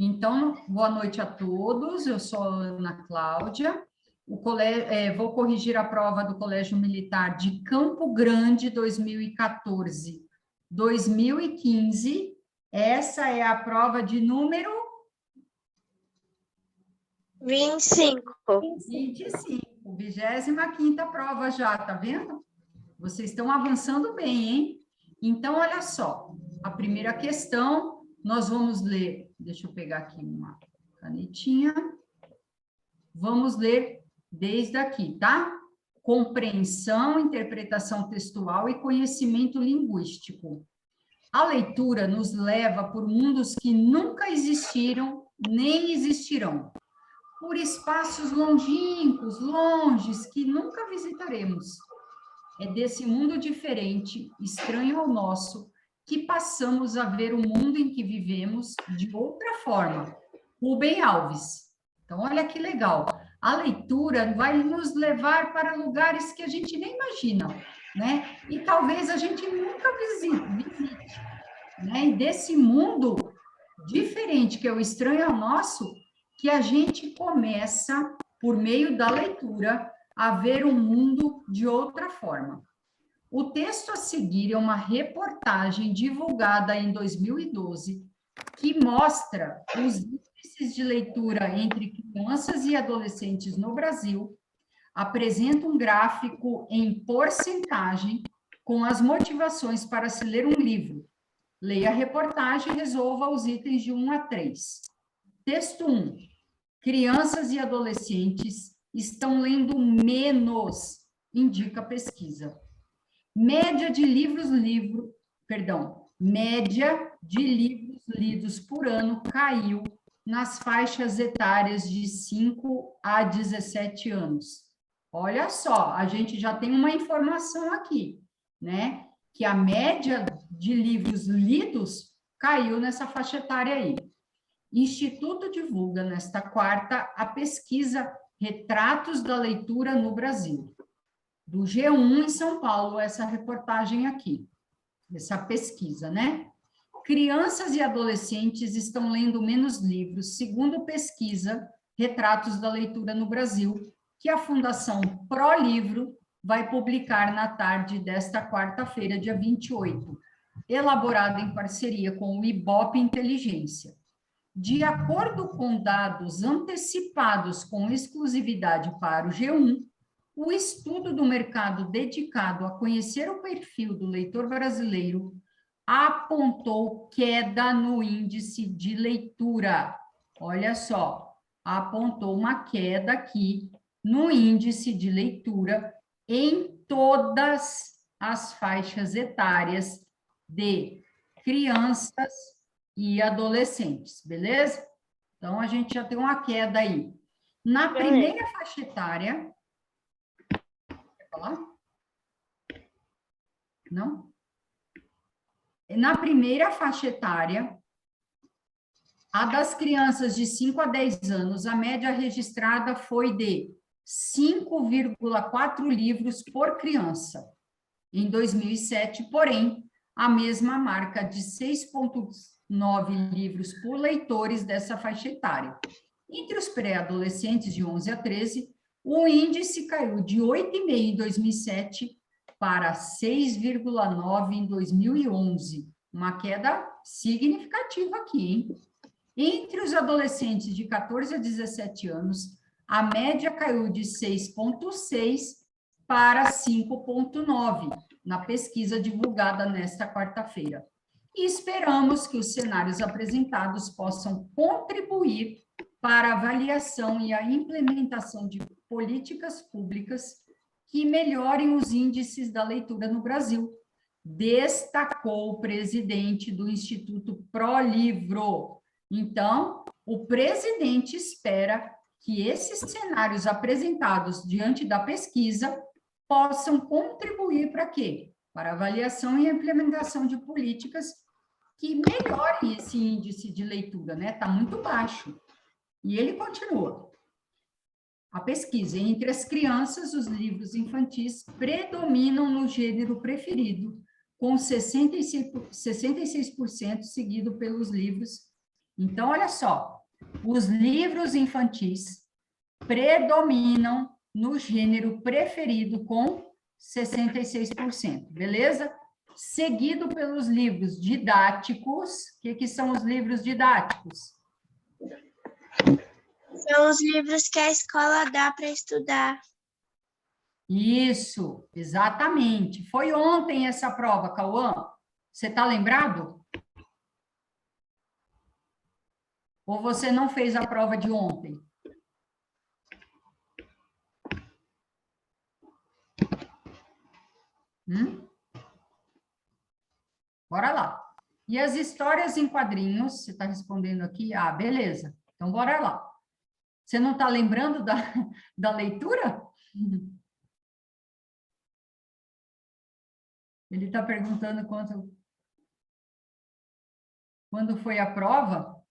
Então, boa noite a todos, eu sou a Ana Cláudia, vou corrigir a prova do Colégio Militar de Campo Grande 2014, 2015, essa é a prova de número 25. 25, 25ª prova já, tá vendo? Vocês estão avançando bem, hein? Então, olha só, a primeira questão, nós vamos ler, deixa eu pegar aqui uma canetinha, vamos ler desde aqui, tá? Compreensão, interpretação textual e conhecimento linguístico. A leitura nos leva por mundos que nunca existiram, nem existirão, por espaços longínquos, longes, que nunca visitaremos. É desse mundo diferente, estranho ao nosso, que passamos a ver o mundo em que vivemos de outra forma. Rubem Alves. Então, olha que legal. A leitura vai nos levar para lugares que a gente nem imagina, né? E talvez a gente nunca visite, né? E desse mundo diferente, que é o estranho ao nosso, que a gente começa, por meio da leitura, a ver o mundo de outra forma. O texto a seguir é uma reportagem divulgada em 2012 que mostra os índices de leitura entre crianças e adolescentes no Brasil, apresenta um gráfico em porcentagem com as motivações para se ler um livro. Leia a reportagem e resolva os itens de 1 a 3. Texto 1. Crianças e adolescentes estão lendo menos, indica a pesquisa. Média de livros lidos por ano caiu nas faixas etárias de 5 a 17 anos. Olha só, a gente já tem uma informação aqui, né? Que a média de livros lidos caiu nessa faixa etária aí. Instituto divulga nesta quarta a pesquisa Retratos da Leitura no Brasil. Do G1 em São Paulo, essa reportagem aqui, essa pesquisa, né? Crianças e adolescentes estão lendo menos livros, segundo pesquisa Retratos da Leitura no Brasil, que a Fundação ProLivro vai publicar na tarde desta quarta-feira, dia 28, elaborada em parceria com o Ibope Inteligência. De acordo com dados antecipados com exclusividade para o G1, o estudo do mercado dedicado a conhecer o perfil do leitor brasileiro apontou queda no índice de leitura. Olha só, apontou uma queda aqui no índice de leitura em todas as faixas etárias de crianças e adolescentes, beleza? Então, a gente já tem uma queda aí. Na primeira faixa etária... Quer falar? Não? Na primeira faixa etária, a das crianças de 5 a 10 anos, a média registrada foi de 5,4 livros por criança. Em 2007, porém, a mesma marca de 6,9 livros por leitores dessa faixa etária. Entre os pré-adolescentes de 11 a 13, o índice caiu de 8,5 em 2007 para 6,9 em 2011. Uma queda significativa aqui, hein? Entre os adolescentes de 14 a 17 anos, a média caiu de 6,6 para 5,9 na pesquisa divulgada nesta quarta-feira. E esperamos que os cenários apresentados possam contribuir para a avaliação e a implementação de políticas públicas que melhorem os índices da leitura no Brasil, destacou o presidente do Instituto ProLivro. Então, o presidente espera que esses cenários apresentados diante da pesquisa possam contribuir para quê? Para a avaliação e a implementação de políticas que melhorem esse índice de leitura, né? Está muito baixo. E ele continua. A pesquisa, entre as crianças, os livros infantis predominam no gênero preferido, com 66%, seguido pelos livros Então, olha só, os livros infantis predominam no gênero preferido com 66%, beleza? Seguido pelos livros didáticos. O que são os livros didáticos? São os livros que a escola dá para estudar. Isso, exatamente. Foi ontem essa prova, Cauã. Você está lembrado? Ou você não fez a prova de ontem? Bora lá. E as histórias em quadrinhos, você está respondendo aqui? Ah, beleza. Então, bora lá. Você não está lembrando da leitura? Ele está perguntando quando foi a prova?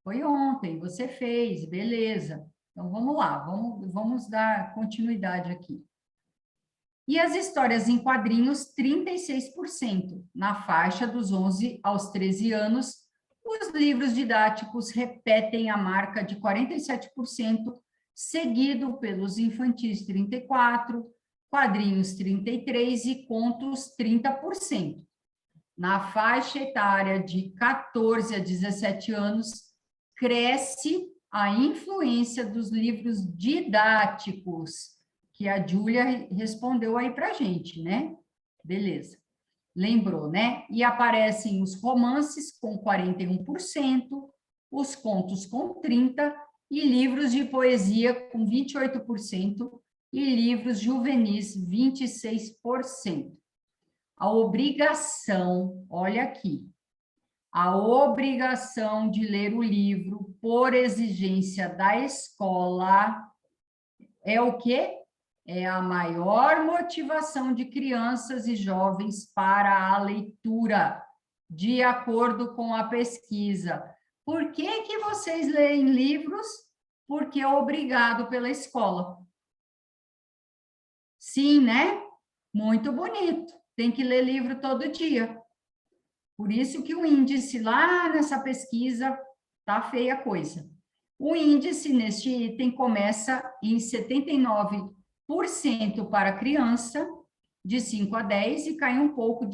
Foi ontem, você fez, beleza. Então, vamos lá, vamos dar continuidade aqui. E as histórias em quadrinhos, 36%. Na faixa dos 11 aos 13 anos, os livros didáticos repetem a marca de 47%, seguido pelos infantis, 34%, quadrinhos, 33% e contos, 30%. Na faixa etária de 14 a 17 anos, cresce a influência dos livros didáticos, que a Júlia respondeu aí para a gente, né? Beleza. Lembrou, né? E aparecem os romances com 41%, os contos com 30%, e livros de poesia com 28%, e livros juvenis 26%. A obrigação, olha aqui, a obrigação de ler o livro por exigência da escola é o quê? É a maior motivação de crianças e jovens para a leitura, de acordo com a pesquisa. Por que vocês leem livros? Porque é obrigado pela escola. Sim, né? Muito bonito. Tem que ler livro todo dia. Por isso que o índice lá nessa pesquisa tá feia a coisa. O índice neste item começa em 79% para criança, de 5 a 10, e cai um pouco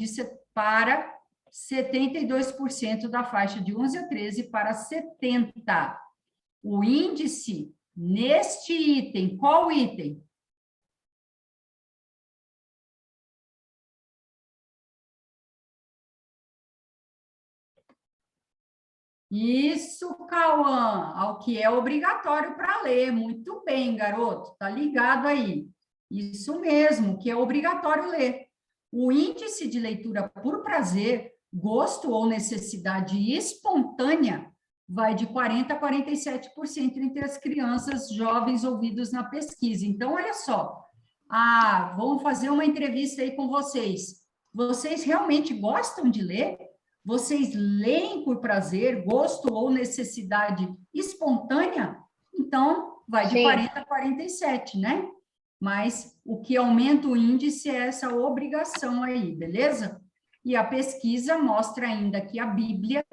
para 72% da faixa de 11 a 13 para 70%. O índice neste item, qual item? Isso, Cauã, ao que é obrigatório para ler. Muito bem, garoto, tá ligado aí. Isso mesmo, que é obrigatório ler. O índice de leitura por prazer, gosto ou necessidade espontânea vai de 40% a 47% entre as crianças jovens ouvidos na pesquisa. Então, olha só, vamos fazer uma entrevista aí com vocês. Vocês realmente gostam de ler? Vocês leem por prazer, gosto ou necessidade espontânea? Então, vai de 40% a 47%, né? Mas o que aumenta o índice é essa obrigação aí, beleza? E a pesquisa mostra ainda que a Bíblia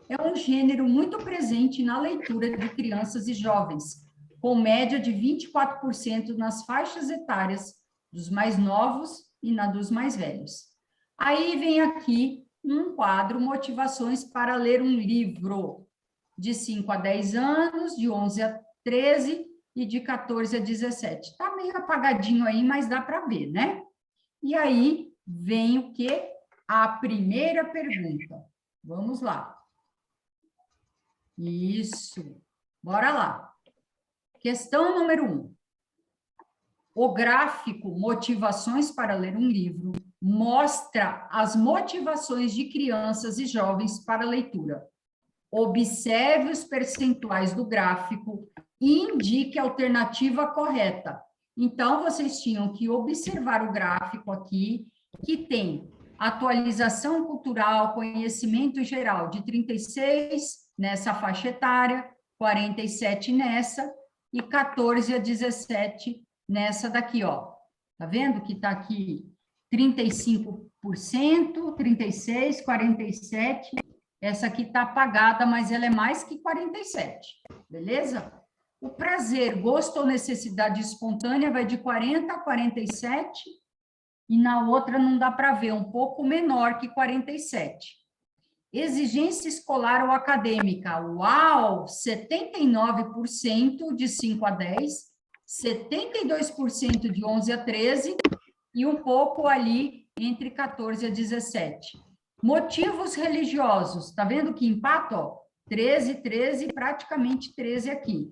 é um gênero muito presente na leitura de crianças e jovens, com média de 24% nas faixas etárias dos mais novos e na dos mais velhos. Aí vem aqui um quadro, motivações para ler um livro, de 5 a 10 anos, de 11 a 13 e de 14 a 17. Está meio apagadinho aí, mas dá para ver, né? E aí vem o quê? A primeira pergunta. Vamos lá. Isso. Bora lá. Questão número 1. O gráfico Motivações para ler um livro mostra as motivações de crianças e jovens para a leitura. Observe os percentuais do gráfico e indique a alternativa correta. Então, vocês tinham que observar o gráfico aqui, que tem atualização cultural, conhecimento geral de 36 nessa faixa etária, 47 nessa e 14 a 17 nessa daqui, ó. Tá vendo que tá aqui 35%, 36, 47 Essa aqui está apagada, mas ela é mais que 47, beleza? O prazer, gosto ou necessidade espontânea vai de 40 a 47, e na outra não dá para ver, um pouco menor que 47. Exigência escolar ou acadêmica, uau, 79% de 5 a 10, 72% de 11 a 13 e um pouco ali entre 14 a 17. Motivos religiosos, tá vendo que empata, ó? 13, 13, praticamente 13 aqui.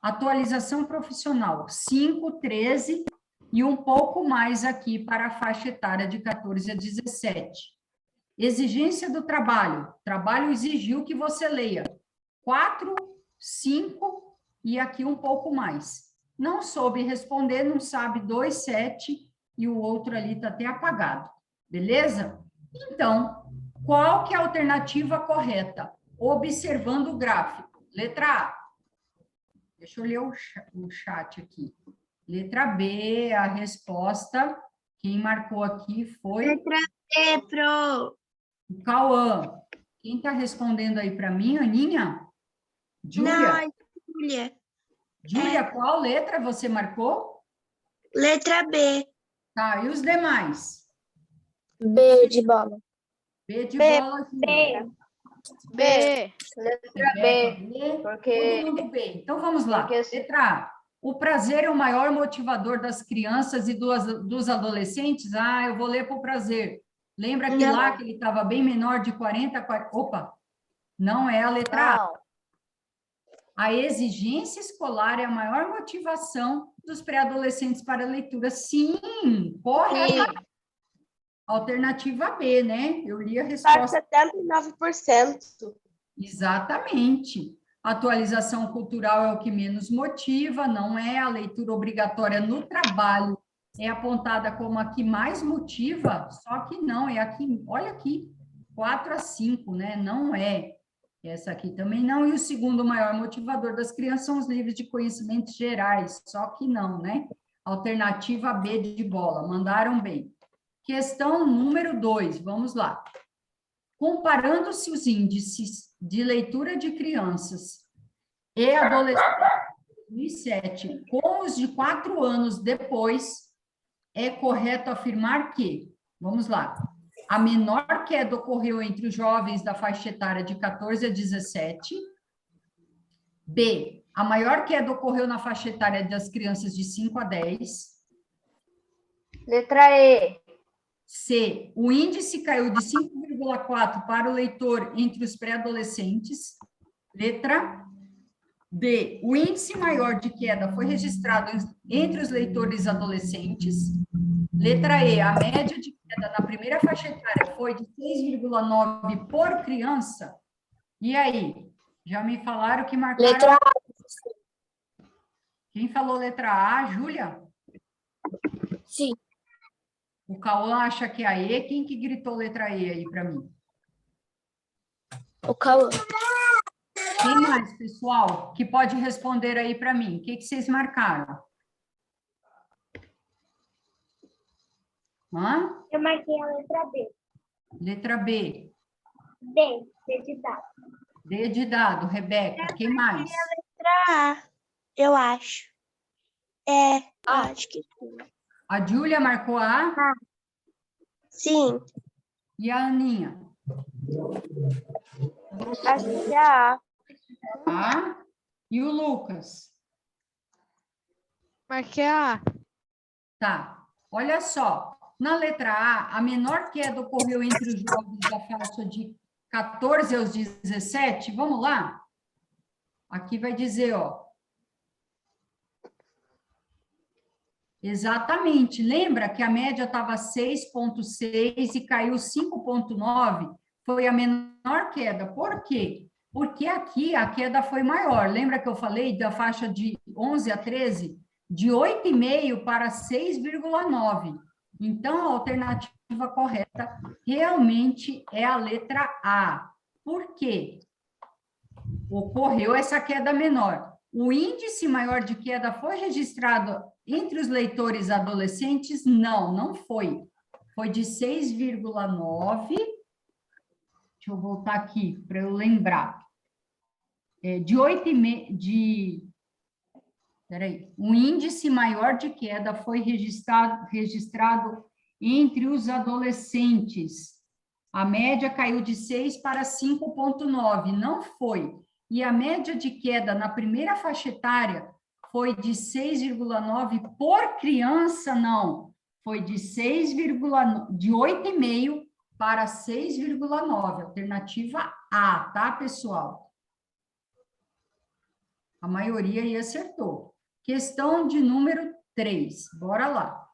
Atualização profissional, 5, 13 e um pouco mais aqui para a faixa etária de 14 a 17. Exigência do trabalho. Trabalho exigiu que você leia 4, 5 e aqui um pouco mais. Não soube responder, não sabe 2, 7 e o outro ali está até apagado. Beleza? Então, qual que é a alternativa correta? Observando o gráfico. Letra A. Deixa eu ler o chat aqui. Letra B, a resposta, quem marcou aqui foi... Letra B, pro. O Cauã. Quem está respondendo aí para mim, Aninha? Júlia? Não, é Júlia. Júlia, qual letra você marcou? Letra B. Tá, e os demais? B de bola. B de B, bola, Júlia. B. Letra B. B, Porque... todo mundo B. Então, vamos lá. Porque... Letra A. O prazer é o maior motivador das crianças e dos adolescentes? Ah, eu vou ler para o prazer. Lembra que Não. lá que ele estava bem menor de 40 a 40... Opa! Não é a letra A. Não. A exigência escolar é a maior motivação dos pré-adolescentes para a leitura. Sim, correto. Alternativa B, né? Eu li a resposta. 79%. Exatamente. Atualização cultural é o que menos motiva, não é a leitura obrigatória no trabalho. É apontada como a que mais motiva, só que não, é aqui, olha aqui, 4 a 5, né? Não é. Essa aqui também não. E o segundo maior motivador das crianças são os livros de conhecimentos gerais, só que não, né? Alternativa B de bola, mandaram bem. Questão número 2, vamos lá. Comparando-se os índices de leitura de crianças e adolescentes de 2007 com os de 4 anos depois, é correto afirmar que, vamos lá, a menor queda ocorreu entre os jovens da faixa etária de 14 a 17. B, a maior queda ocorreu na faixa etária das crianças de 5 a 10. Letra E. C, o índice caiu de 5,4 para o leitor entre os pré-adolescentes. Letra D, o índice maior de queda foi registrado entre os leitores adolescentes. Letra E, a média de queda na primeira faixa etária foi de 6,9 por criança. E aí? Já me falaram que marcaram... Letra A. Quem falou letra A? Júlia? Sim. O Cauã acha que é a E. Quem que gritou letra E aí para mim? O Cauã. Quem mais, pessoal, que pode responder aí para mim? O que vocês marcaram? Hã? Eu marquei a letra B. Letra B. D de dado. D de dado. Rebeca, quem mais? Letra A, eu acho. Acho que sim. A Júlia marcou a A? Sim, E a Aninha? acho que é a. A? E o Lucas? Marquei A. Tá. Olha só. Na letra A, a menor queda ocorreu entre os jovens da faixa de 14 aos 17. Vamos lá? Aqui vai dizer, ó. Exatamente. Lembra que a média estava 6,6 e caiu 5,9? Foi a menor queda. Por quê? Porque aqui a queda foi maior. Lembra que eu falei da faixa de 11 a 13? De 8,5 para 6,9. Então, a alternativa correta realmente é a letra A. Por quê? Ocorreu essa queda menor. O índice maior de queda foi registrado entre os leitores adolescentes? Não, não foi. Foi de 6,9 deixa eu voltar aqui para eu lembrar. Um índice maior de queda foi registrado entre os adolescentes. A média caiu de 6 para 5,9, não foi. E a média de queda na primeira faixa etária foi de 6,9 por criança, não. Foi de 8,5 para 6,9, alternativa A, tá, pessoal? A maioria aí acertou. Questão de número 3, bora lá.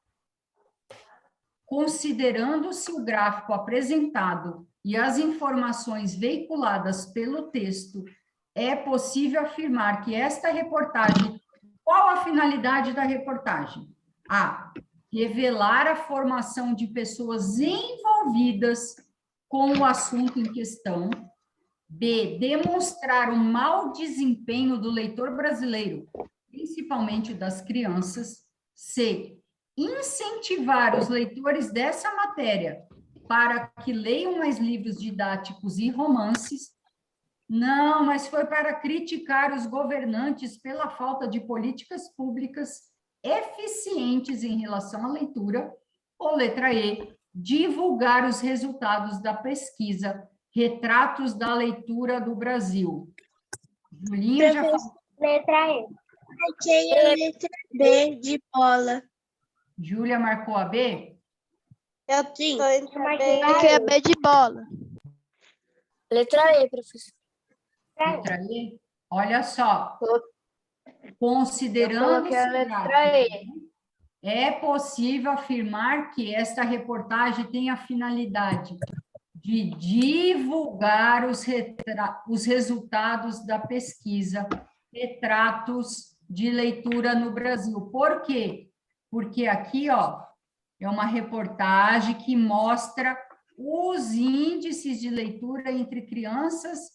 Considerando-se o gráfico apresentado e as informações veiculadas pelo texto, é possível afirmar que esta reportagem... Qual a finalidade da reportagem? A. Revelar a formação de pessoas envolvidas com o assunto em questão. B. Demonstrar o mau desempenho do leitor brasileiro, principalmente das crianças. C. Incentivar os leitores dessa matéria para que leiam mais livros didáticos e romances. Não, mas foi para criticar os governantes pela falta de políticas públicas eficientes em relação à leitura. Ou letra E, divulgar os resultados da pesquisa Retratos da Leitura do Brasil. Julinha já falou. Letra E. Marquei a letra B de bola. Júlia marcou a B? Eu marquei a B de bola. Letra E, professor. Letra E? Olha só. Considerando Eu coloquei a letra E. é possível afirmar que esta reportagem tem a finalidade de divulgar os resultados da pesquisa Retratos de Leitura no Brasil. Por quê? Porque aqui, ó, é uma reportagem que mostra os índices de leitura entre crianças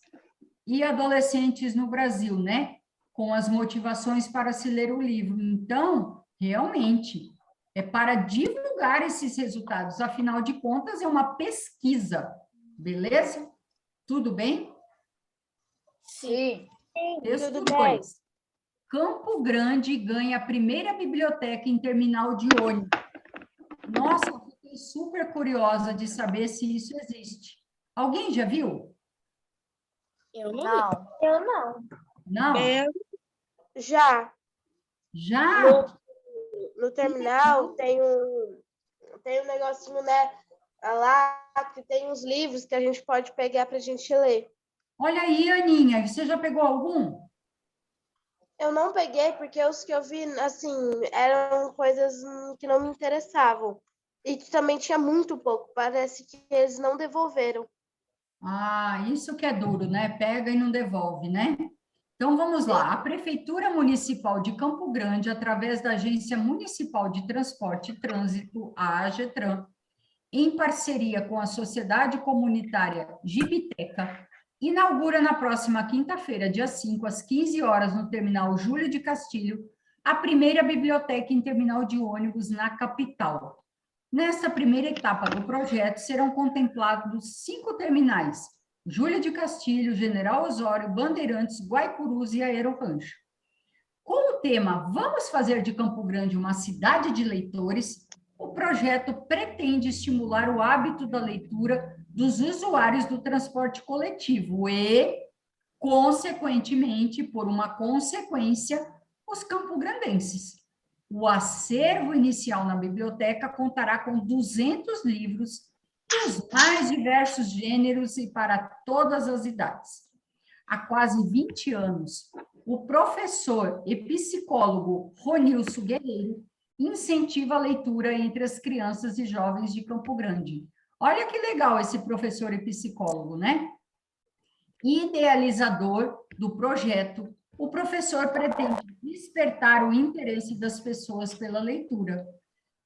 e adolescentes no Brasil, né? Com as motivações para se ler o livro. Então, realmente, é para divulgar esses resultados. Afinal de contas, é uma pesquisa. Beleza? Tudo bem? Sim. Texto tudo bem. 2. Campo Grande ganha a primeira biblioteca em terminal de ônibus. Nossa, eu fiquei super curiosa de saber se isso existe. Alguém já viu? Eu não. Eu não. Não? Já. Já? No terminal tem um negocinho, né? Lá que tem uns livros que a gente pode pegar para a gente ler. Olha aí, Aninha, você já pegou algum? Eu não peguei porque os que eu vi, assim, eram coisas que não me interessavam. E também tinha muito pouco. Parece que eles não devolveram. Ah, isso que é duro, né? Pega e não devolve, né? Então, vamos lá. A Prefeitura Municipal de Campo Grande, através da Agência Municipal de Transporte e Trânsito, a AGETRAN, em parceria com a Sociedade Comunitária Gibiteca, inaugura na próxima quinta-feira, dia 5, às 15 horas, no terminal Júlio de Castilho, a primeira biblioteca em terminal de ônibus na capital. Nesta primeira etapa do projeto, serão contemplados 5 terminais: Júlio de Castilho, General Osório, Bandeirantes, Guaicurus e Aerorancho. Com o tema Vamos fazer de Campo Grande uma cidade de leitores, o projeto pretende estimular o hábito da leitura dos usuários do transporte coletivo e, consequentemente, por uma consequência, os campograndenses. O acervo inicial na biblioteca contará com 200 livros dos mais diversos gêneros e para todas as idades. Há quase 20 anos, o professor e psicólogo Ronilson Guerreiro incentiva a leitura entre as crianças e jovens de Campo Grande. Olha que legal esse professor e psicólogo, né? Idealizador do projeto, o professor pretende despertar o interesse das pessoas pela leitura.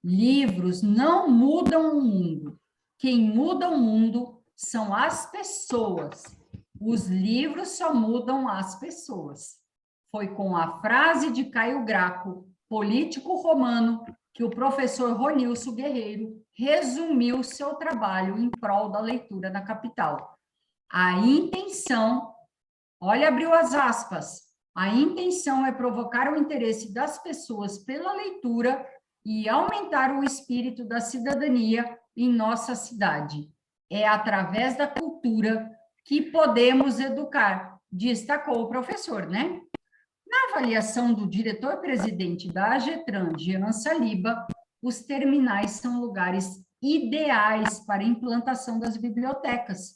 Livros não mudam o mundo. Quem muda o mundo são as pessoas. Os livros só mudam as pessoas. Foi com a frase de Caio Graco, político romano, que o professor Ronilson Guerreiro resumiu seu trabalho em prol da leitura na capital. A intenção, olha, abriu as aspas, a intenção é provocar o interesse das pessoas pela leitura e aumentar o espírito da cidadania em nossa cidade. É através da cultura que podemos educar, destacou o professor, né? Na avaliação do diretor-presidente da AGETRAN, Jean Saliba, os terminais são lugares ideais para a implantação das bibliotecas,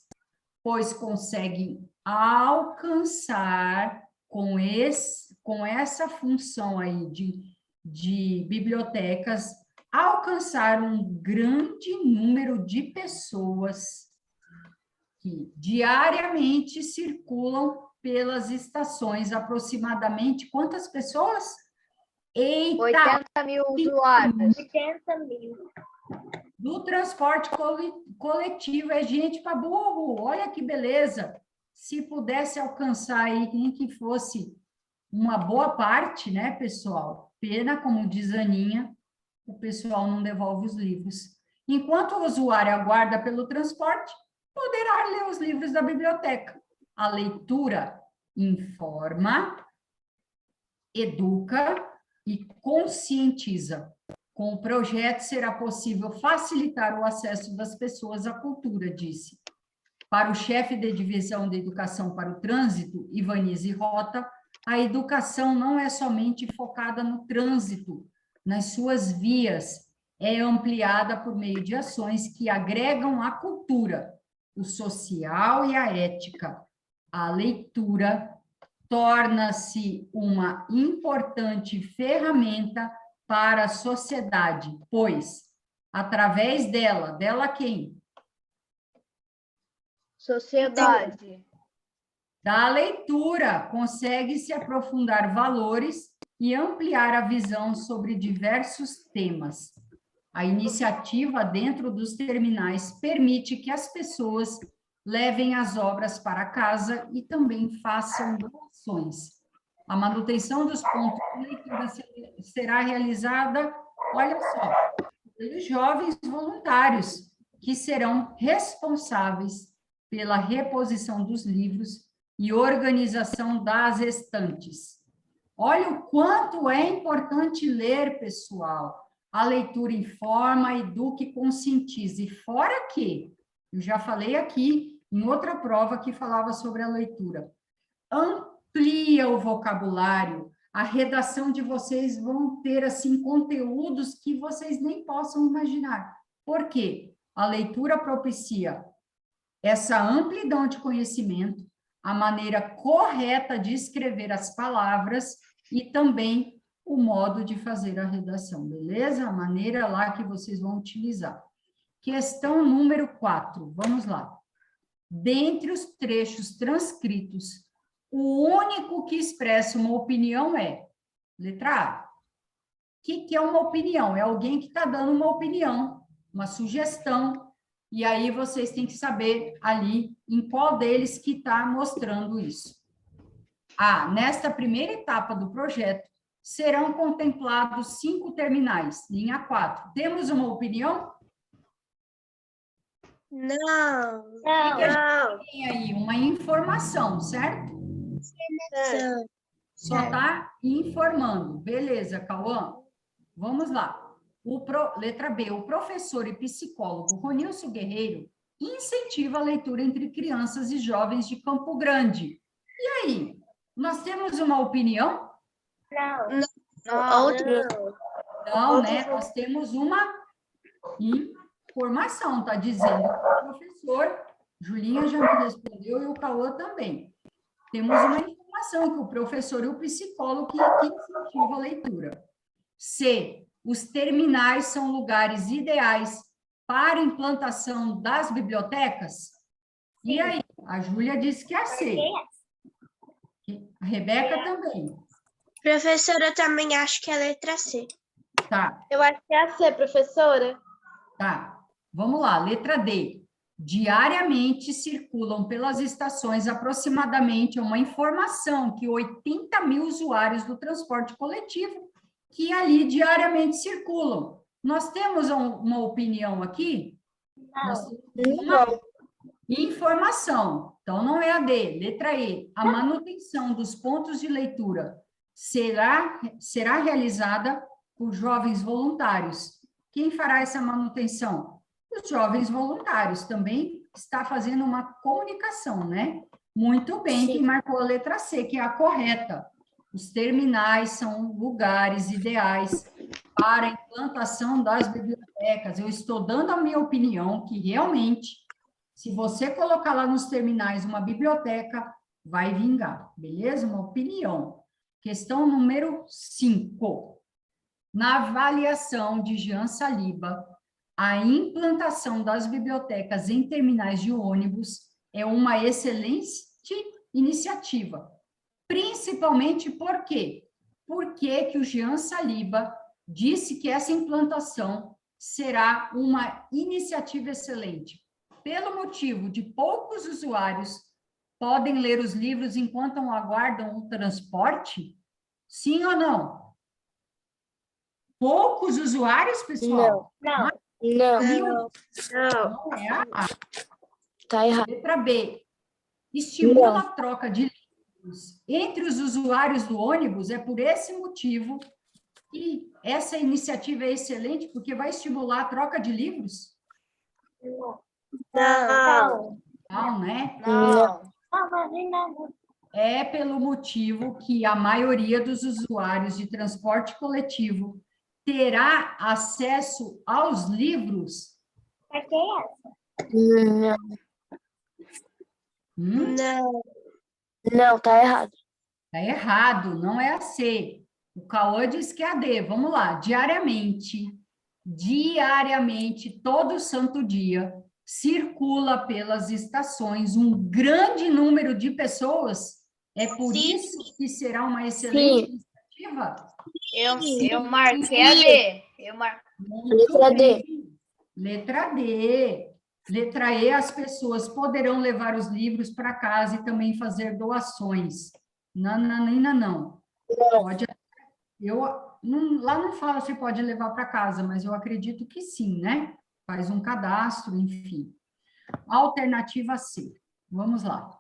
pois conseguem alcançar com essa função aí de bibliotecas, alcançar um grande número de pessoas que diariamente circulam pelas estações, aproximadamente quantas pessoas? Eita! 80 mil usuários. 80 mil. Do transporte coletivo, é gente para burro, olha que beleza. Se pudesse alcançar aí, nem que fosse uma boa parte, né, pessoal? Pena, como diz a Aninha, o pessoal não devolve os livros. Enquanto o usuário aguarda pelo transporte, poderá ler os livros da biblioteca. A leitura informa, educa e conscientiza. Com o projeto, será possível facilitar o acesso das pessoas à cultura, disse. Para o chefe de divisão de educação para o trânsito, Ivanise Rota, a educação não é somente focada no trânsito, nas suas vias, é ampliada por meio de ações que agregam a cultura, o social e a ética. A leitura torna-se uma importante ferramenta para a sociedade, pois, através dela quem? Sociedade. Da leitura, consegue-se aprofundar valores e ampliar a visão sobre diversos temas. A iniciativa dentro dos terminais permite que as pessoas levem as obras para casa e também façam doações. A manutenção dos pontos de leitura será realizada, olha só, pelos jovens voluntários, que serão responsáveis pela reposição dos livros e organização das estantes. Olha o quanto é importante ler, pessoal. A leitura informa, educa e conscientiza. E fora que, eu já falei aqui em outra prova que falava sobre a leitura, amplia o vocabulário, a redação de vocês vão ter, assim, conteúdos que vocês nem possam imaginar. Por quê? A leitura propicia essa amplidão de conhecimento, a maneira correta de escrever as palavras e também o modo de fazer a redação, beleza? A maneira lá que vocês vão utilizar. Questão número 4, vamos lá. Dentre os trechos transcritos, o único que expressa uma opinião é, letra A. O que é uma opinião? É alguém que está dando uma opinião, uma sugestão, e aí vocês têm que saber ali em qual deles que está mostrando isso. A, nesta primeira etapa do projeto, serão contemplados 5 terminais, linha 4. Temos uma opinião? Não. Não. Tem aí uma informação, certo? Só está informando. Beleza, Cauã? Vamos lá. Letra B. O professor e psicólogo Ronilson Guerreiro incentiva a leitura entre crianças e jovens de Campo Grande. E aí? Nós temos uma opinião? Não. Não, né? Nós temos uma informação, está dizendo o professor. Julinha já me respondeu e o Cauã também. Temos uma informação que o professor e o psicólogo que incentiva a leitura. C. Os terminais são lugares ideais para a implantação das bibliotecas? E aí? A Júlia disse que é a C. A Rebeca também. Professora, eu também acho que é a letra C. Tá, Eu acho que é a C, professora. tá. Vamos lá, letra D. Diariamente circulam pelas estações aproximadamente uma informação que 80 mil usuários do transporte coletivo que ali diariamente circulam. Nós temos uma opinião aqui? Nós temos uma informação. Então, não é a D. Letra E. A manutenção dos pontos de leitura será realizada por jovens voluntários. Quem fará essa manutenção? Os jovens voluntários. Também está fazendo uma comunicação, né? Muito bem, Sim. quem marcou a letra C, que é a correta. Os terminais são lugares ideais para a implantação das bibliotecas. Eu estou dando a minha opinião que realmente, se você colocar lá nos terminais uma biblioteca, vai vingar, beleza? Uma opinião. Questão número 5. Na avaliação de Jean Saliba, a implantação das bibliotecas em terminais de ônibus é uma excelente iniciativa. Principalmente por quê? Porque o Jean Saliba disse que essa implantação será uma iniciativa excelente. Pelo motivo de poucos usuários podem ler os livros enquanto aguardam o transporte? Sim ou não? Poucos usuários, pessoal? Não. Não é a A. Tá errado. Letra B. Estimula Não. a troca de livros entre os usuários do ônibus. É por esse motivo que essa iniciativa é excelente, porque vai estimular a troca de livros? Não. Não, né? Não. É pelo motivo que a maioria dos usuários de transporte coletivo terá acesso aos livros. Não. Não. Não, tá errado. Está errado, não é a C. O Cauã diz que é a D. Vamos lá. Diariamente, todo santo dia, circula pelas estações um grande número de pessoas. É por Sim. isso que será uma excelente iniciativa? Eu marquei a D. Muito Letra D. bem. Letra D. Letra E, as pessoas poderão levar os livros para casa e também fazer doações. Não. Pode, lá não fala se pode levar para casa, mas eu acredito que sim, né? Faz um cadastro, enfim. Alternativa C. Vamos lá.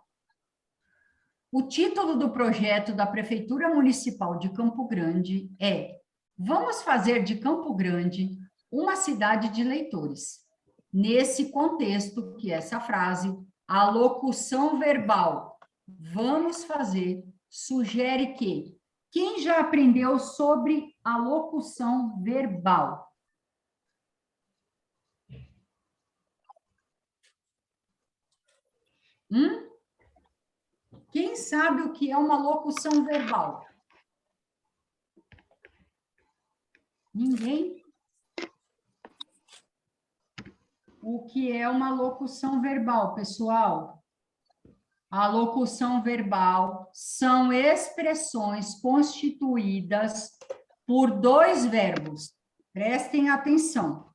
O título do projeto da Prefeitura Municipal de Campo Grande é Vamos fazer de Campo Grande uma cidade de leitores. Nesse contexto, que é essa frase, a locução verbal vamos fazer sugere que quem já aprendeu sobre a locução verbal? Quem sabe o que é uma locução verbal? Ninguém? O que é uma locução verbal, pessoal? A locução verbal são expressões constituídas por dois verbos. Prestem atenção.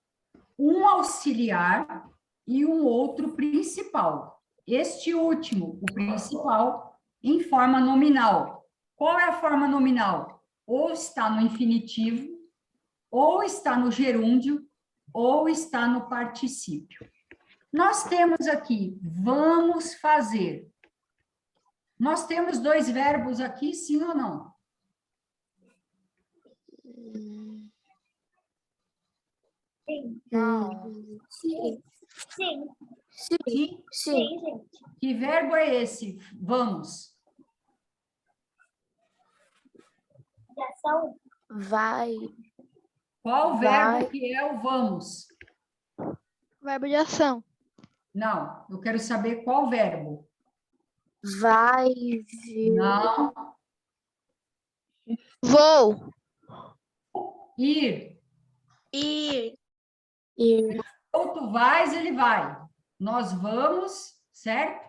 Um auxiliar e um outro principal. Este último, o principal, em forma nominal. Qual é a forma nominal? Ou está no infinitivo, ou está no gerúndio, ou está no particípio. Nós temos aqui, vamos fazer. Nós temos dois verbos aqui, sim ou não? Sim. Sim. Que verbo é esse? Vamos. Vai. Qual verbo que é o vamos? Verbo de ação. Não, eu quero saber qual verbo. Vai. Não. Vou. Ir. Ir. Ir. Ou tu vais, ele vai. Nós vamos, certo?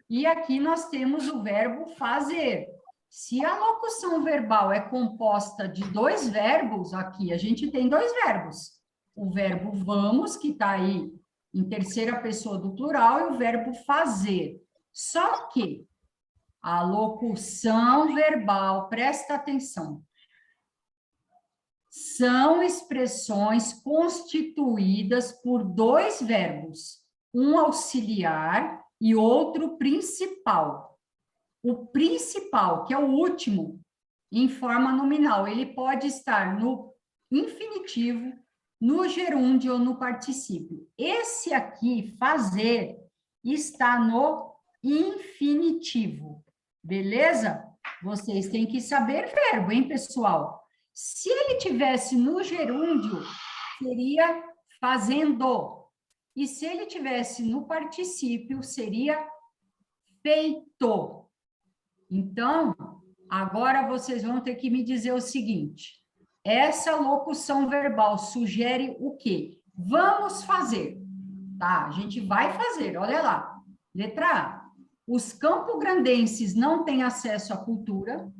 E aqui nós temos o verbo fazer. Se a locução verbal é composta de dois verbos, aqui a gente tem dois verbos. O verbo vamos, que está aí em terceira pessoa do plural, e o verbo fazer. Só que a locução verbal, presta atenção, são expressões constituídas por dois verbos, um auxiliar e outro principal. O principal, que é o último, em forma nominal, ele pode estar no infinitivo, no gerúndio ou no particípio. Esse aqui, fazer, está no infinitivo, beleza? Vocês têm que saber verbo, hein, pessoal? Se ele tivesse no gerúndio, seria fazendo. E se ele tivesse no particípio, seria feito. Então, agora vocês vão ter que me dizer o seguinte: essa locução verbal sugere o quê? Vamos fazer, tá? A gente vai fazer, olha lá. Letra A. Os campograndenses não têm acesso à cultura.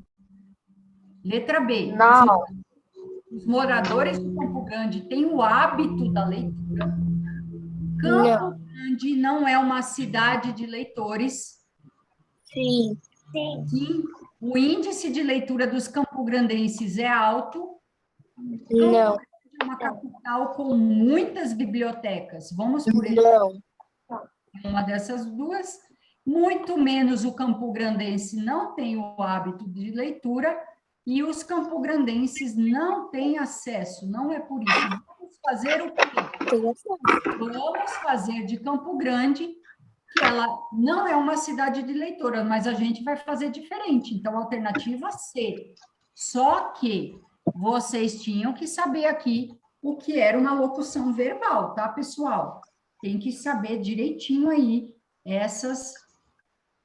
Letra B. Não. Os moradores de Campo Grande têm o hábito da leitura. Campo Grande não é uma cidade de leitores. Sim. Sim, o índice de leitura dos campograndenses é alto. Não. É uma capital com muitas bibliotecas. Vamos por ele. Não. Uma dessas duas. Muito menos o campograndense não tem o hábito de leitura e os campograndenses não têm acesso. Não é por isso. Vamos fazer o quê? Vamos fazer de Campo Grande, que ela não é uma cidade de leitores, mas a gente vai fazer diferente. Então, alternativa C. Só que vocês tinham que saber aqui o que era uma locução verbal, tá, pessoal? Tem que saber direitinho aí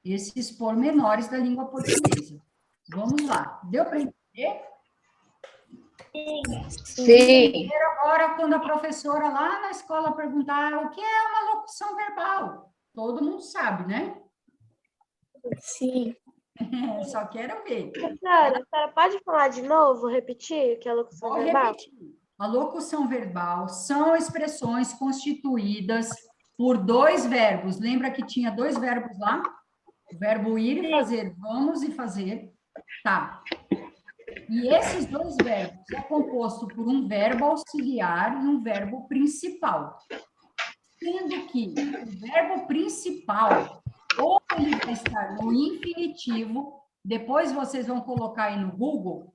esses pormenores da língua portuguesa. Vamos lá. Deu para entender? Sim. Agora, quando a professora lá na escola perguntar o que é uma locução verbal, todo mundo sabe, né? Sim. Só quero ver. Professora, a senhora pode falar de novo, repetir o que é locução Vou verbal? repetir. A locução verbal são expressões constituídas por dois verbos. Lembra que tinha dois verbos lá? O verbo ir e fazer, vamos e fazer. Tá. E esses dois verbos é composto por um verbo auxiliar e um verbo principal. Sendo que o verbo principal, ou ele vai estar no infinitivo, depois vocês vão colocar aí no Google,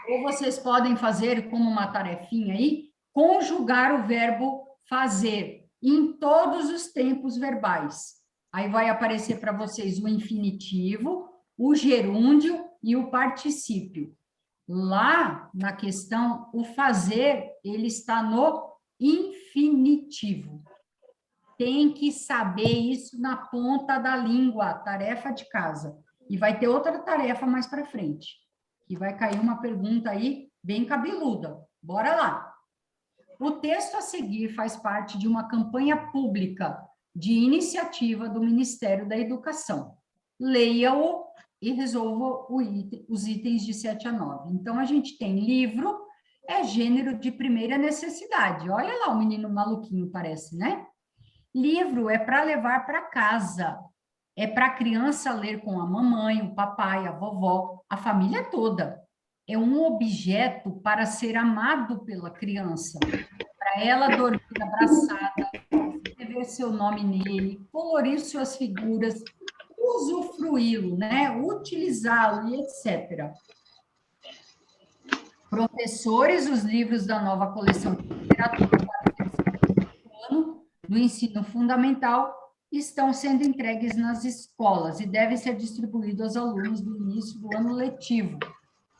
ou vocês podem fazer como uma tarefinha aí, conjugar o verbo fazer em todos os tempos verbais. Aí vai aparecer para vocês o infinitivo, o gerúndio e o particípio. Lá, na questão, o fazer, ele está no infinitivo. Tem que saber isso na ponta da língua, tarefa de casa. E vai ter outra tarefa mais para frente, que vai cair uma pergunta aí bem cabeluda. Bora lá. O texto a seguir faz parte de uma campanha pública de iniciativa do Ministério da Educação. Leia-o e resolva os itens de 7 a 9. Então, a gente tem livro, é gênero de primeira necessidade. Olha lá o menino maluquinho, parece, né? Livro é para levar para casa. É para a criança ler com a mamãe, o papai, a vovó, a família toda. É um objeto para ser amado pela criança, para ela dormir abraçada, escrever seu nome nele, colorir suas figuras, usufruí-lo, né? Utilizá-lo e etc. Professores, os livros da nova coleção de literatura para o terceiro ano do ensino fundamental estão sendo entregues nas escolas e devem ser distribuídos aos alunos do início do ano letivo.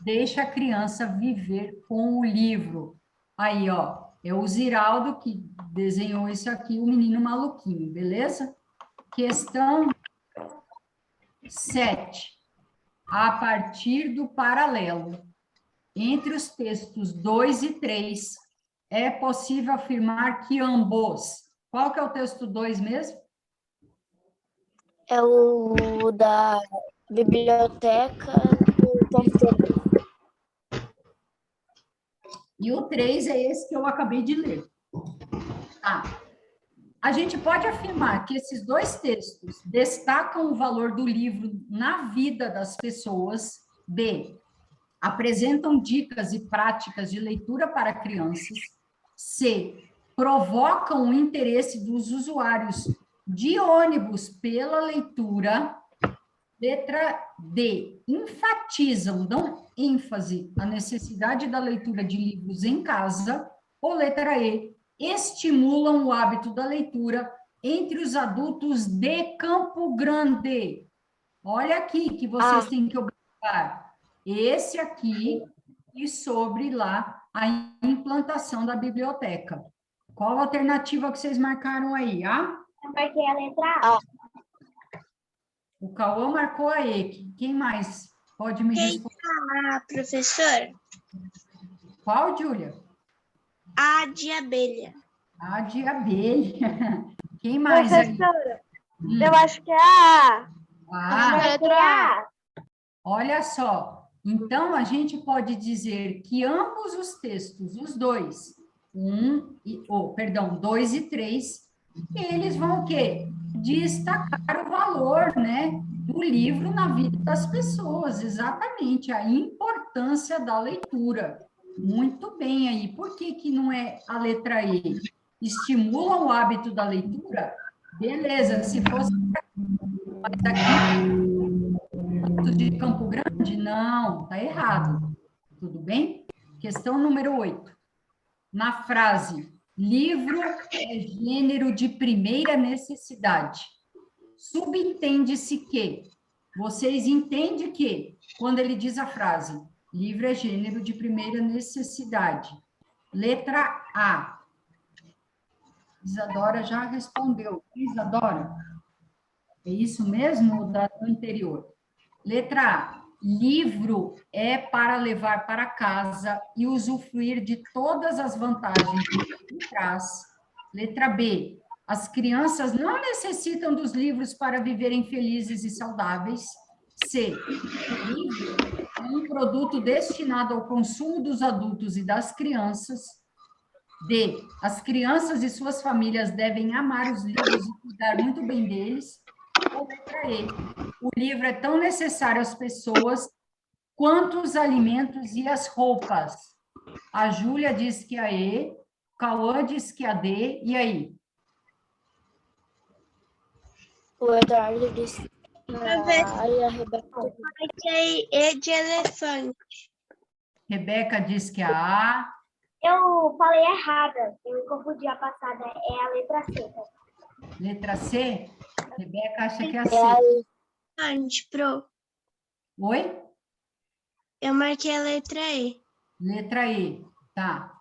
Deixa a criança viver com o livro. Aí, ó, é o Ziraldo que desenhou isso aqui, o menino maluquinho, beleza? Questão 7. A partir do paralelo entre os textos 2 e 3, é possível afirmar que ambos... Qual que é o texto 2 mesmo? É o da biblioteca do computador. E o 3 é esse que eu acabei de ler. Tá. A gente pode afirmar que esses dois textos destacam o valor do livro na vida das pessoas. B. Apresentam dicas e práticas de leitura para crianças. C. provocam o interesse dos usuários de ônibus pela leitura. Letra D, enfatizam, dão ênfase à necessidade da leitura de livros em casa. Ou letra E, estimulam o hábito da leitura entre os adultos de Campo Grande. Olha aqui que vocês têm que observar. Esse aqui e sobre lá a implantação da biblioteca. Qual a alternativa que vocês marcaram aí? Eu marquei a letra A. O Cauã marcou a E. Quem mais pode me responder? A, professor? Qual, Júlia? A de abelha. A de abelha. Quem mais aí? Professora, eu acho que é a Ah, Letra A. olha só. Então, a gente pode dizer que ambos os textos, os dois, 2 e 3, eles vão o quê? Destacar o valor, né, do livro na vida das pessoas, exatamente, a importância da leitura. Muito bem aí. Por que que não é a letra E? Estimulam o hábito da leitura? Beleza, se fosse mas aqui de Campo Grande, não, tá errado. Tudo bem? Questão número 8. Na frase, livro é gênero de primeira necessidade. Subentende-se que, vocês entendem que, quando ele diz a frase, livro é gênero de primeira necessidade. Letra A. Isadora já respondeu. Isadora? É isso mesmo ou do anterior? Letra A. Livro é para levar para casa e usufruir de todas as vantagens que ele traz. Letra B. As crianças não necessitam dos livros para viverem felizes e saudáveis. C. O livro é um produto destinado ao consumo dos adultos e das crianças. D. As crianças e suas famílias devem amar os livros e cuidar muito bem deles. Ou letra E. O livro é tão necessário às pessoas quanto os alimentos e as roupas. A Júlia diz que a E, o Cauã diz que a D, e aí? O Eduardo disse que a A e a Rebeca. marquei E de elefante. Rebeca diz que a A, Eu falei errada. Eu me confundi a passada. É a letra C. letra C. Rebeca acha que é a C. Elefante, pro. Oi? Eu marquei a letra E. Letra E, tá.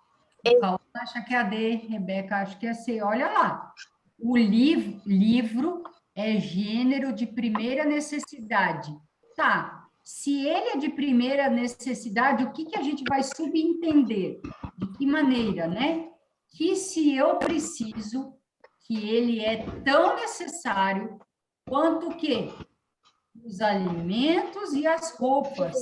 O Cauã acha que é a D, Rebeca acha que é a C. Olha lá. O livro é gênero de primeira necessidade. Tá. Se ele é de primeira necessidade, o que que a gente vai subentender? De que maneira, né? Que se eu preciso, que ele é tão necessário quanto o quê? Os alimentos e as roupas,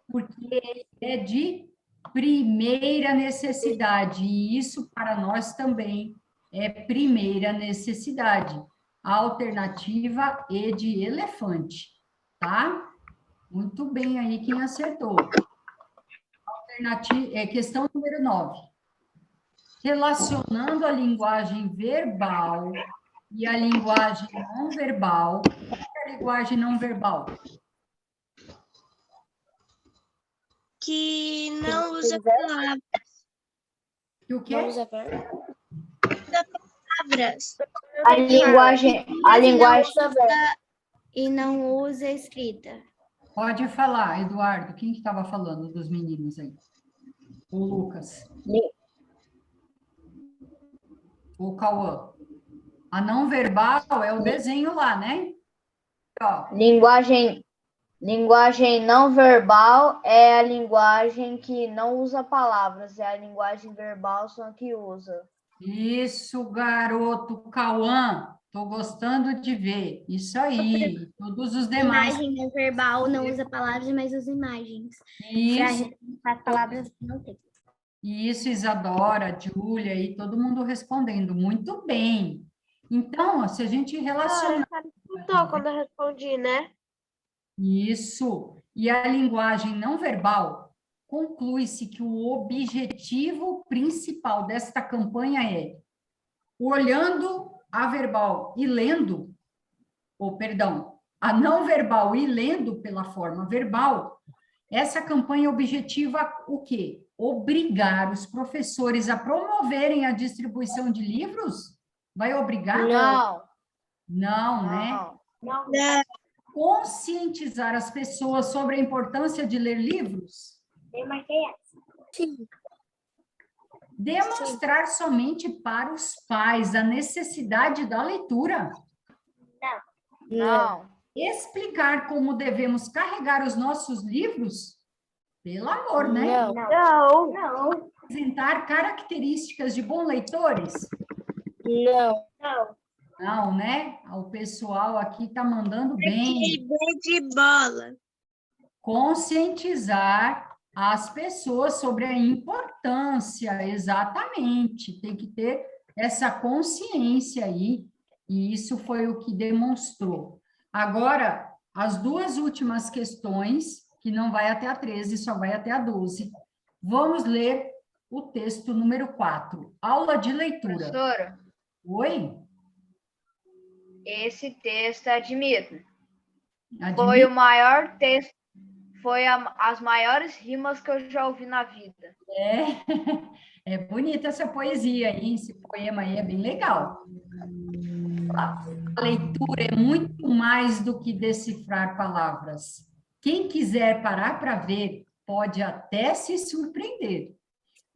porque ele é de primeira necessidade, e isso para nós também é primeira necessidade. A alternativa E de elefante, tá? Muito bem aí quem acertou. Questão número 9. Relacionando a linguagem verbal e a linguagem não verbal. Qual é a linguagem não verbal? Que não usa palavras. E o quê? Não usa verbo. A linguagem E não usa escrita. Pode falar, Eduardo. Quem que estava falando dos meninos aí? O Lucas. O Cauã. A não verbal é o desenho lá, né? Ó, linguagem não verbal é a linguagem que não usa palavras, é a linguagem verbal só que usa. isso, garoto Cauã. Estou gostando de ver. Isso aí. Todos os demais. Imagem não verbal não usa palavras, mas usa imagens. Isso. As palavras não tem. Isso, Isadora, Júlia e todo mundo respondendo. Muito bem. Então, ó, se a gente relacionar Então, quando eu respondi, né? isso e a linguagem não verbal, conclui-se que o objetivo principal desta campanha é olhando a verbal e lendo, ou perdão, a não verbal e lendo pela forma verbal, essa campanha objetiva o quê? Obrigar os professores a promoverem a distribuição de livros? Vai obrigar? Não, Não, né? não. Não. Conscientizar as pessoas sobre a importância de ler livros? Eu marquei essa. Sim. Demonstrar somente para os pais a necessidade da leitura? Não. Explicar como devemos carregar os nossos livros? Pelo amor, né? Não. Não. Não. Apresentar características de bons leitores? Não. Não. Não, né? O pessoal aqui está mandando bem. De bola. Conscientizar as pessoas sobre a importância, exatamente. Tem que ter essa consciência aí, e isso foi o que demonstrou. Agora, as duas últimas questões, que não vai até a 13, só vai até a 12. Vamos ler o texto número 4. Aula de leitura. Professora, Oi? esse texto admito. Admite? Foi o maior texto, as maiores rimas que eu já ouvi na vida. É bonita essa poesia aí, esse poema aí é bem legal. A leitura é muito mais do que decifrar palavras. Quem quiser parar para ver, pode até se surpreender.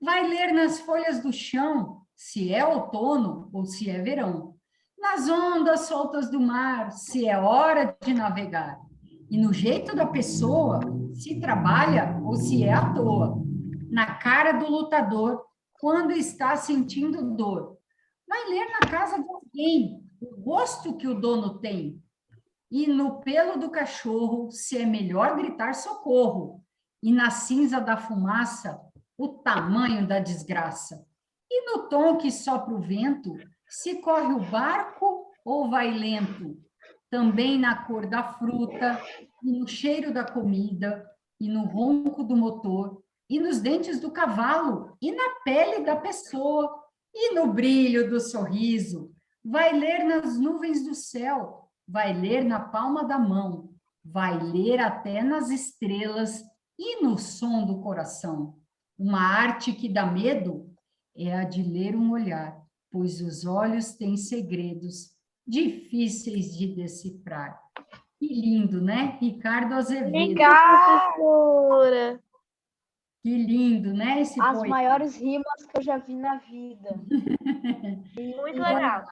Vai ler nas folhas do chão, se é outono ou se é verão. Nas ondas soltas do mar, se é hora de navegar. E no jeito da pessoa, se trabalha ou se é à toa. Na cara do lutador, quando está sentindo dor. Vai ler na casa de alguém, o gosto que o dono tem. E no pelo do cachorro, se é melhor gritar socorro. E na cinza da fumaça, o tamanho da desgraça. E no tom que sopra o vento, se corre o barco ou vai lento. Também na cor da fruta, e no cheiro da comida, e no ronco do motor, e nos dentes do cavalo, e na pele da pessoa, e no brilho do sorriso. Vai ler nas nuvens do céu, vai ler na palma da mão, vai ler até nas estrelas e no som do coração. Uma arte que dá medo é a de ler um olhar, pois os olhos têm segredos difíceis de decifrar. Que lindo, né? Ricardo Azevedo. Legal, professora. Que lindo, né? Esse As poema. maiores rimas que eu já vi na vida. Muito legal.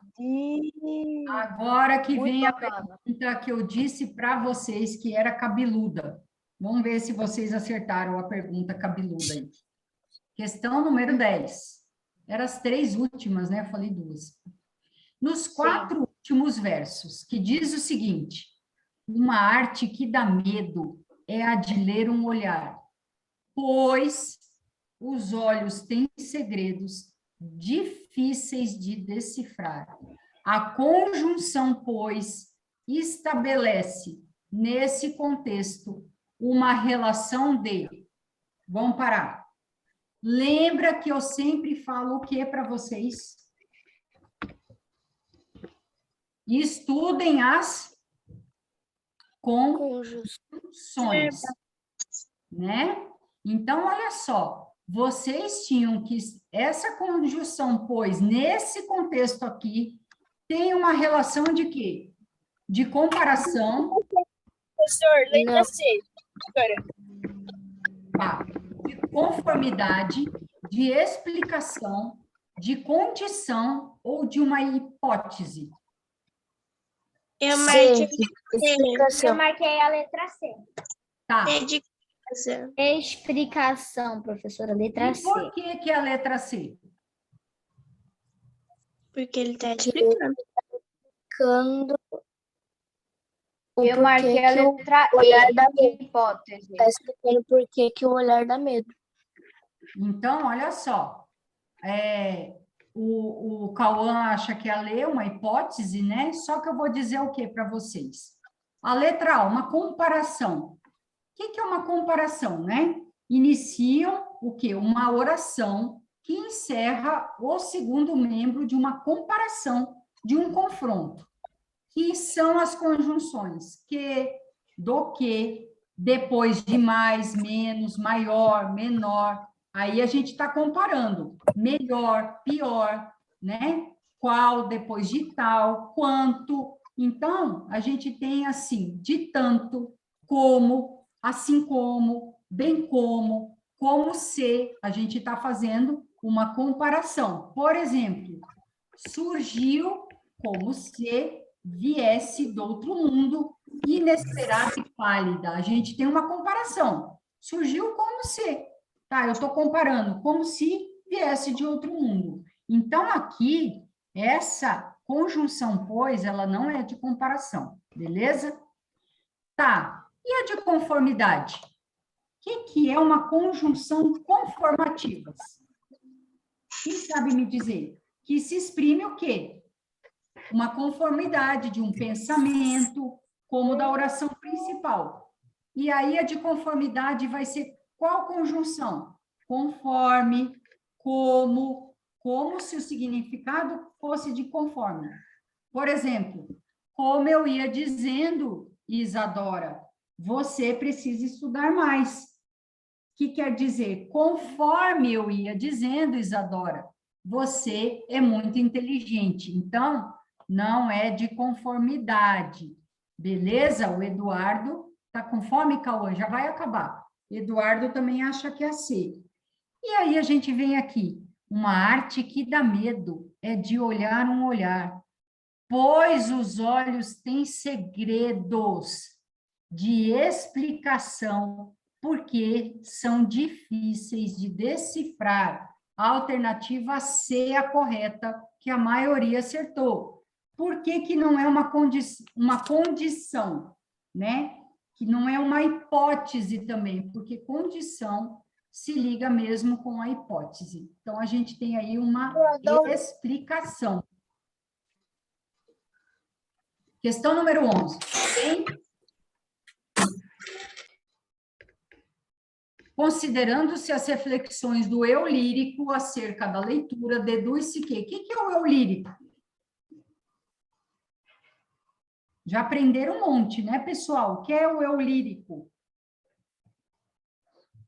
Agora que Muito vem a bacana. pergunta que eu disse para vocês que era cabeluda. Vamos ver se vocês acertaram a pergunta cabeluda aí. Questão número 10. Eram as 3 últimas, né? Eu falei 2. Nos 4 últimos versos, que diz o seguinte: uma arte que dá medo é a de ler um olhar, pois os olhos têm segredos difíceis de decifrar. A conjunção, pois, estabelece, nesse contexto, uma relação de... Vamos parar. Lembra que eu sempre falo o que para vocês? Estudem as conjunções, né? Então, olha só, vocês tinham que... Essa conjunção, pois, nesse contexto aqui, tem uma relação de quê? De comparação. Professor, letra C. Tá? De conformidade, de explicação, de condição ou de uma hipótese. Eu Explicação. marquei a letra C. Tá. Explicação, professora. Letra E C. por que é a letra C? Porque ele está explicando. Explicando o Eu marquei porquê a que o letra olhar E, dá medo. hipótese. Está explicando por que o olhar dá medo. Então, olha só. O Cauã acha que a lei é uma hipótese, né? Só que eu vou dizer o que para vocês? A letra A, uma comparação. O que é uma comparação, né? Iniciam o quê? Uma oração que encerra o segundo membro de uma comparação, de um confronto, que são as conjunções que, do que, depois de mais, menos, maior, menor. Aí a gente está comparando melhor, pior, né? Qual, depois de tal, quanto. Então, a gente tem assim, de tanto, como, assim como, bem como se, a gente está fazendo uma comparação. Por exemplo, surgiu como se viesse do outro mundo, inesperada e pálida. A gente tem uma comparação. Surgiu como se, tá? Eu estou comparando, como se viesse de outro mundo. Então, aqui, essa conjunção, pois, ela não é de comparação, beleza? Tá. E a de conformidade? O que é uma conjunção conformativa? Quem sabe me dizer? Que se exprime o quê? Uma conformidade de um pensamento, como da oração principal. E aí a de conformidade vai ser qual conjunção? Conforme, como se o significado fosse de conforme. Por exemplo, como eu ia dizendo, Isadora, você precisa estudar mais. O que quer dizer? Conforme eu ia dizendo, Isadora, você é muito inteligente. Então, não é de conformidade. Beleza? O Eduardo está com fome, Cauã? Já vai acabar. Eduardo também acha que é C. E aí a gente vem aqui. Uma arte que dá medo é de olhar um olhar, pois os olhos têm segredos de explicação, porque são difíceis de decifrar. A alternativa C é a correta, que a maioria acertou. Por que que não é uma condição, né? Que não é uma hipótese também, porque condição se liga mesmo com a hipótese. Então, a gente tem aí uma explicação. Questão número 11. Bem, considerando-se as reflexões do eu lírico acerca da leitura, deduz-se que... O que é o eu lírico? Já aprenderam um monte, né, pessoal? O que é o eu lírico?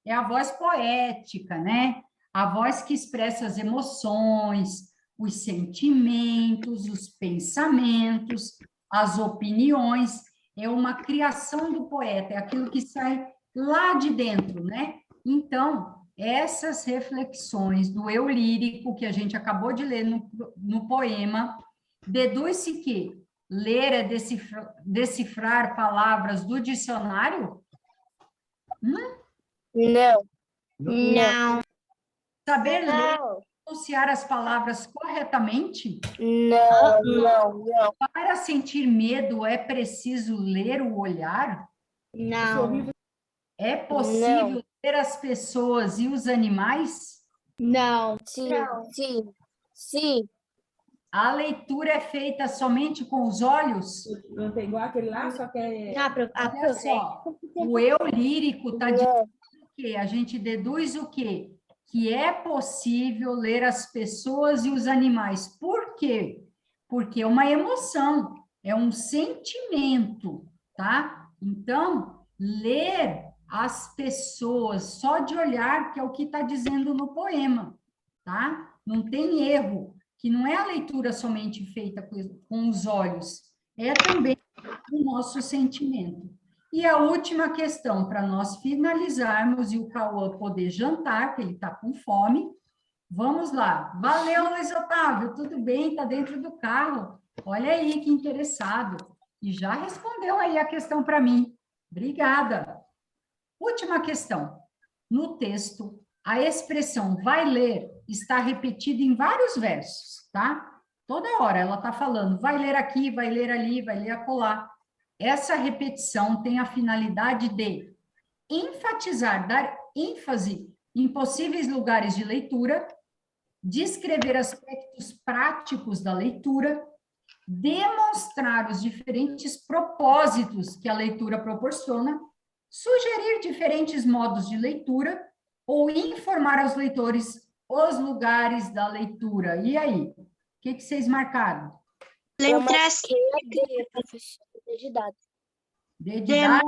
É a voz poética, né? A voz que expressa as emoções, os sentimentos, os pensamentos, as opiniões. É uma criação do poeta, é aquilo que sai lá de dentro, né? Então, essas reflexões do eu lírico que a gente acabou de ler no poema, deduz-se que ler é decifrar palavras do dicionário? Não. Não. Saber ler, pronunciar as palavras corretamente? Não. Para sentir medo, é preciso ler o olhar? Não. É possível ler as pessoas e os animais? Não. Sim. A leitura é feita somente com os olhos? Não tem igual aquele lá, só que é... Olha só, o eu lírico está dizendo que a gente deduz o quê? Que é possível ler as pessoas e os animais. Por quê? Porque é uma emoção, é um sentimento, tá? Então, ler as pessoas só de olhar, que é o que está dizendo no poema, tá? Não tem erro, que não é a leitura somente feita com os olhos, é também o nosso sentimento. E a última questão, para nós finalizarmos e o Cauã poder jantar, que ele está com fome. Vamos lá. Valeu, Luiz Otávio, tudo bem? Está dentro do carro. Olha aí que interessado. E já respondeu aí a questão para mim. Obrigada. Última questão. No texto, a expressão vai ler está repetida em vários versos, tá? Toda hora ela está falando, vai ler aqui, vai ler ali, vai ler acolá. Essa repetição tem a finalidade de enfatizar, dar ênfase em possíveis lugares de leitura, descrever aspectos práticos da leitura, demonstrar os diferentes propósitos que a leitura proporciona, sugerir diferentes modos de leitura ou informar aos leitores os lugares da leitura. E aí? O que vocês marcaram? Letra C. Dedidado. Dedidade,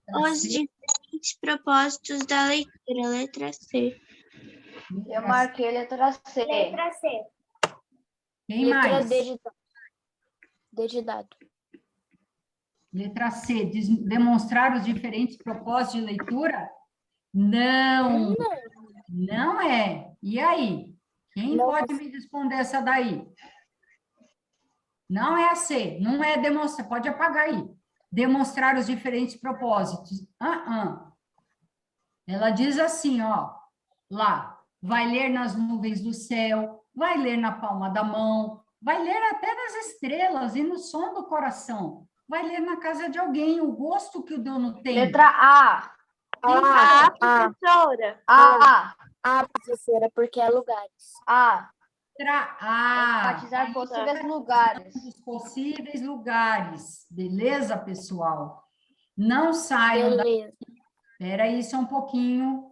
Os diferentes propósitos da leitura. Letra C. Eu marquei letra C. Letra C. Quem Letra mais? Dedidado. Letra C, demonstrar os diferentes propósitos de leitura? Não, não é. E aí? Quem pode me responder essa daí? Não é a C, não é demonstrar, pode apagar aí. Demonstrar os diferentes propósitos. Ela diz assim, ó, lá, vai ler nas nuvens do céu, vai ler na palma da mão, vai ler até nas estrelas e no som do coração, vai ler na casa de alguém, o gosto que o dono tem. Letra A. Professora. A. Professora, porque é lugares. A. Letra A. Enfatizar possíveis lugares. Os possíveis lugares. Beleza, pessoal? Não saiam Beleza. Espera aí só um pouquinho.